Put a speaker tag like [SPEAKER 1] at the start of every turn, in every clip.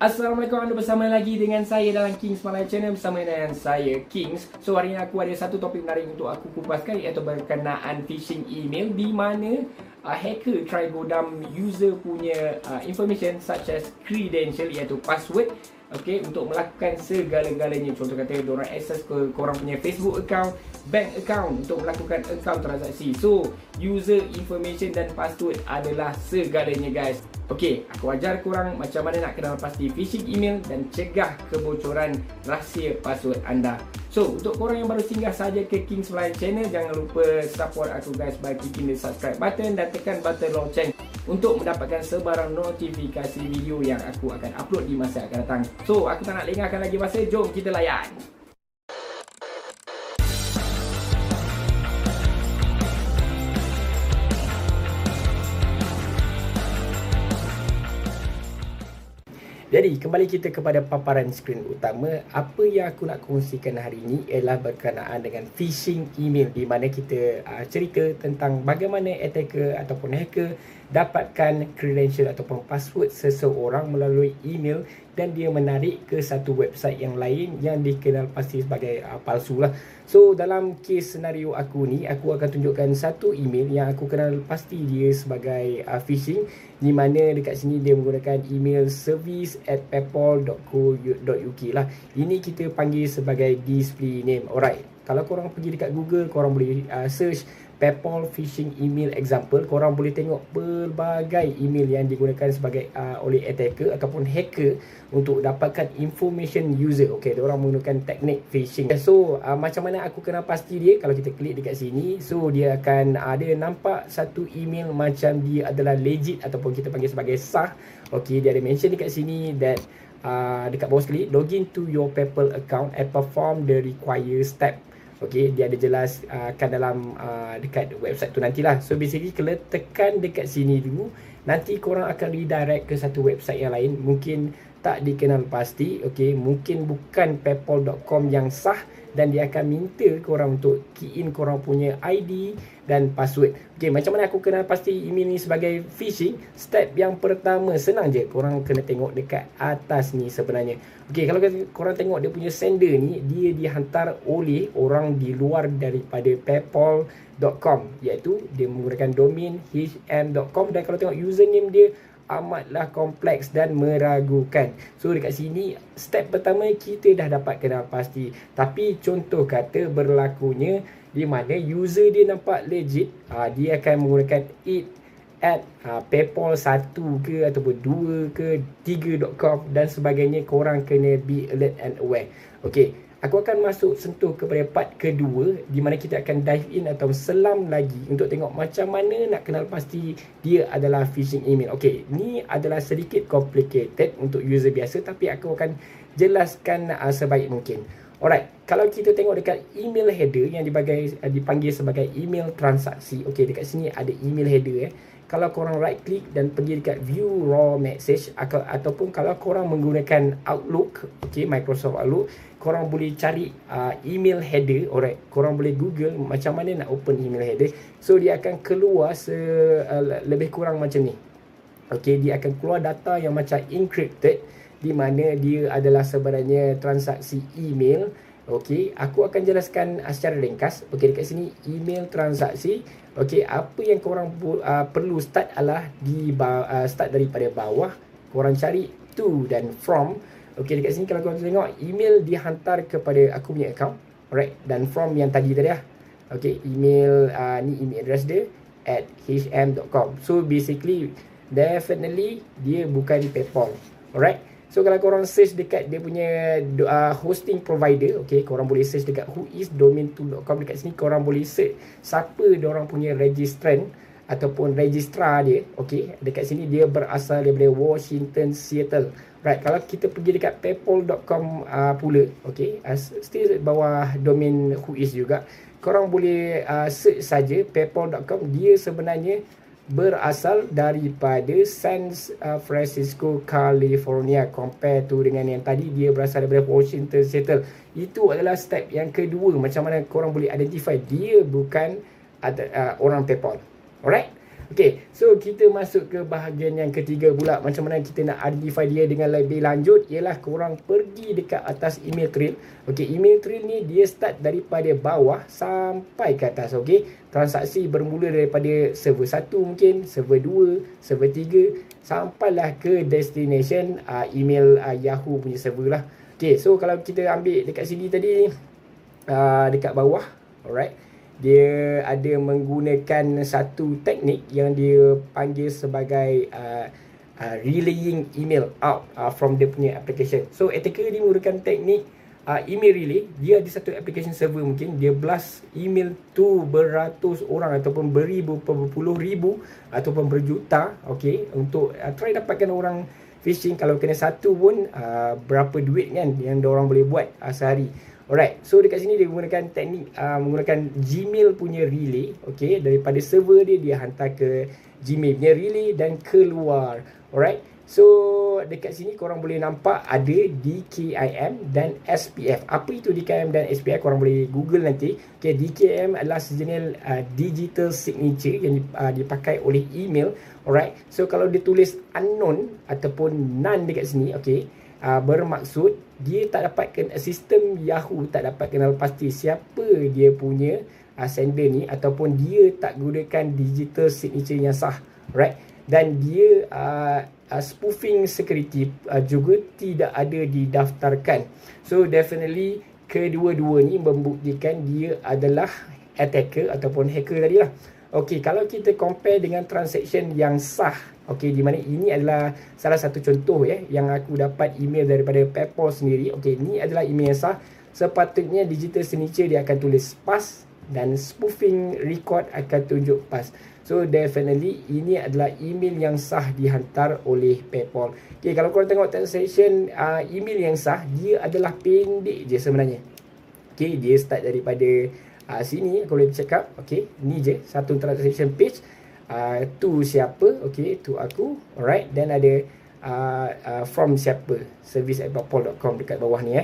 [SPEAKER 1] Assalamualaikum, anda bersama lagi dengan saya dalam Kings Malay Channel bersama dengan saya Kings. So hari ini aku ada satu topik menarik untuk aku kupaskan, iaitu berkenaan phishing email di mana hacker try godam user punya information such as credential, iaitu password, okay, untuk melakukan segala-galanya. Contoh kata diorang access ke korang punya Facebook account, bank account untuk melakukan account transaksi. So user information dan password adalah segalanya, guys. Okey, aku ajar korang macam mana nak kenal pasti phishing email dan cegah kebocoran rahsia password anda. So, untuk korang yang baru singgah saja ke Kings Malay Channel, jangan lupa support aku, guys, by clicking the subscribe button dan tekan button lonceng untuk mendapatkan sebarang notifikasi video yang aku akan upload di masa akan datang. So, aku tak nak lengahkan lagi masa, jom kita layan. Jadi, kembali kita kepada paparan skrin utama. Apa yang aku nak kongsikan hari ini ialah berkenaan dengan phishing email, di mana kita cerita tentang bagaimana attacker ataupun hacker dapatkan credential ataupun password seseorang melalui email dan dia menarik ke satu website yang lain yang dikenal pasti sebagai palsu lah. So, dalam kes senario aku ni, aku akan tunjukkan satu email yang aku kenal pasti dia sebagai phishing, di mana dekat sini dia menggunakan email service@paypal.co.uk lah. Ini kita panggil sebagai display name. Alright, kalau korang pergi dekat Google, korang boleh search PayPal phishing email example. Korang boleh tengok pelbagai email yang digunakan sebagai oleh attacker ataupun hacker untuk dapatkan information user. Okey, dia orang menggunakan teknik phishing. So, macam mana aku kenal pasti dia? Kalau kita klik dekat sini, so dia akan dia nampak satu email macam dia adalah legit ataupun kita panggil sebagai sah. Okey, dia ada mention dekat sini that dekat bawah sekali, login to your PayPal account and perform the required step. Okey, dia ada jelas kan dalam dekat website tu nantilah. So basically kalau tekan dekat sini dulu, nanti korang akan redirect ke satu website yang lain, mungkin tak dikenal pasti. Okey, mungkin bukan paypal.com yang sah, dan dia akan minta korang untuk key in korang punya ID dan password. Okey, macam mana aku kenal pasti email ni sebagai phishing? Step yang pertama senang je, korang kena tengok dekat atas ni sebenarnya. Okey, kalau korang tengok dia punya sender ni, dia dihantar oleh orang di luar daripada paypal.com, iaitu dia menggunakan domain hm.com, dan kalau tengok username dia amatlah kompleks dan meragukan. So dekat sini step pertama kita dah dapat kenal pasti. Tapi contoh kata berlakunya di mana user dia nampak legit, dia akan menggunakan it at PayPal 1 ke ataupun 2 ke 3.com dan sebagainya. Korang kena be alert and aware. Okey, aku akan masuk sentuh kepada part kedua, di mana kita akan dive in atau selam lagi untuk tengok macam mana nak kenal pasti dia adalah phishing email. Okey, ni adalah sedikit complicated untuk user biasa, tapi aku akan jelaskan sebaik mungkin. Alright, kalau kita tengok dekat email header yang dipanggil sebagai email transaksi. Okey, dekat sini ada email header. Kalau korang right click dan pergi dekat view raw message, ataupun kalau korang menggunakan Outlook, okay, Microsoft Outlook, korang boleh cari email header. Alright, korang boleh Google macam mana nak open email header. So dia akan keluar lebih kurang macam ni. Okay, dia akan keluar data yang macam encrypted, di mana dia adalah sebenarnya transaksi email. Okey, aku akan jelaskan secara ringkas. Okey, dekat sini email transaksi. Okey, apa yang korang perlu start adalah start daripada bawah. Korang cari to dan from. Okey, dekat sini kalau korang tengok email dihantar kepada aku punya account. Alright, dan from yang tadi lah. Okey, email ni email address dia at hm.com. So basically definitely dia bukan PayPal. Alright. So kalau korang search dekat dia punya hosting provider, okay, korang boleh search dekat whoisdomain2.com. Dekat sini korang boleh search siapa diorang punya registrant ataupun registrar dia. Okay, dekat sini dia berasal daripada Washington, Seattle. Right, kalau kita pergi dekat paypal.com pula, okay, still bawah domain whois juga, korang boleh search saja paypal.com. Dia sebenarnya berasal daripada San Francisco, California. Compare tu dengan yang tadi, dia berasal daripada Washington, Seattle. Itu adalah step yang kedua, macam mana korang boleh identify dia bukan orang PayPal. Alright. Okay, so kita masuk ke bahagian yang ketiga pula. Macam mana kita nak identify dia dengan lebih lanjut, ialah korang pergi dekat atas email trail. Okay, email trail ni dia start daripada bawah sampai ke atas. Okay, transaksi bermula daripada server 1 mungkin, server 2, server 3, sampailah ke destination email Yahoo punya server lah. Okay, so kalau kita ambil dekat sini tadi, dekat bawah, alright, dia ada menggunakan satu teknik yang dia panggil sebagai relaying email out from dia punya application. So attacker ni menggunakan teknik email relay. Dia ada satu application server, mungkin dia blast email tu beratus orang ataupun beribu, berpuluh ribu ataupun berjuta, okay, untuk try dapatkan orang phishing. Kalau kena satu pun berapa duit kan yang orang boleh buat sehari. Alright, so dekat sini dia menggunakan teknik menggunakan Gmail punya relay. Okay, daripada server dia hantar ke Gmail punya relay dan keluar. Alright, so dekat sini korang boleh nampak ada DKIM dan SPF. Apa itu DKIM dan SPF? Korang boleh google nanti. Okay, DKIM adalah sejenis digital signature yang dipakai oleh email. Alright, so kalau dia tulis unknown ataupun none dekat sini, okay, bermaksud dia tak dapatkan sistem Yahoo, tak dapat kenal pasti siapa dia punya sender ni, ataupun dia tak gunakan digital signature yang sah, right? Dan dia spoofing security juga tidak ada didaftarkan. So definitely kedua-dua ni membuktikan dia adalah attacker ataupun hacker tadi lah. Okey, kalau kita compare dengan transaction yang sah, okey, di mana ini adalah salah satu contoh yang aku dapat email daripada PayPal sendiri. Okey, ini adalah email yang sah. Sepatutnya digital signature dia akan tulis pass dan spoofing record akan tunjuk pass. So definitely ini adalah email yang sah dihantar oleh PayPal. Okey, kalau korang tengok transaction email yang sah, dia adalah pendek je sebenarnya. Okey, dia start daripada sini aku boleh cakap, okay, ni je satu transaction page, to siapa, okay, to aku, alright, dan ada from siapa, service@paypal.com dekat bawah ni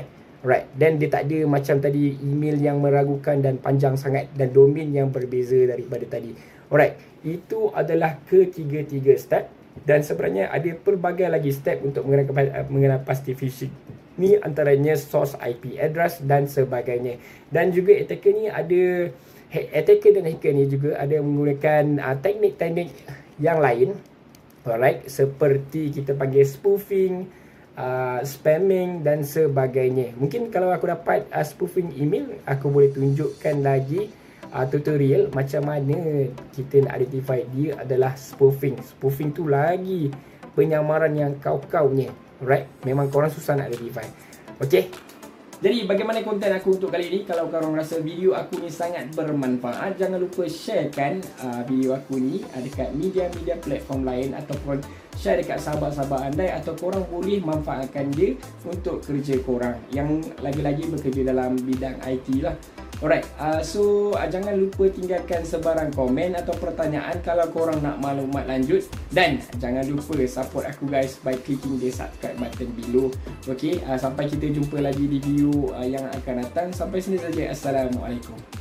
[SPEAKER 1] alright, dan dia tak ada macam tadi email yang meragukan dan panjang sangat dan domain yang berbeza daripada tadi. Alright, itu adalah ketiga-tiga step, dan sebenarnya ada pelbagai lagi step untuk mengenal pasti phishing. Ni antaranya source IP address dan sebagainya. Dan juga attacker ni ada, attacker dan hacker ni juga ada menggunakan teknik-teknik yang lain. Alright, seperti kita panggil spoofing, spamming dan sebagainya. Mungkin kalau aku dapat spoofing email, aku boleh tunjukkan lagi tutorial macam mana kita nak identify dia adalah spoofing. Spoofing tu lagi penyamaran yang kau-kaunya. Alright, memang korang susah nak identify. Okay, jadi bagaimana konten aku untuk kali ini? Kalau korang rasa video aku ni sangat bermanfaat, jangan lupa sharekan video aku ni dekat media-media platform lain, ataupun share dekat sahabat-sahabat anda, atau korang boleh manfaatkan dia untuk kerja korang yang lagi-lagi bekerja dalam bidang IT lah. Alright, so jangan lupa tinggalkan sebarang komen atau pertanyaan kalau korang nak maklumat lanjut, dan jangan lupa support aku guys by clicking the subscribe button below. Okay, sampai kita jumpa lagi di video yang akan datang. Sampai sini saja. Assalamualaikum.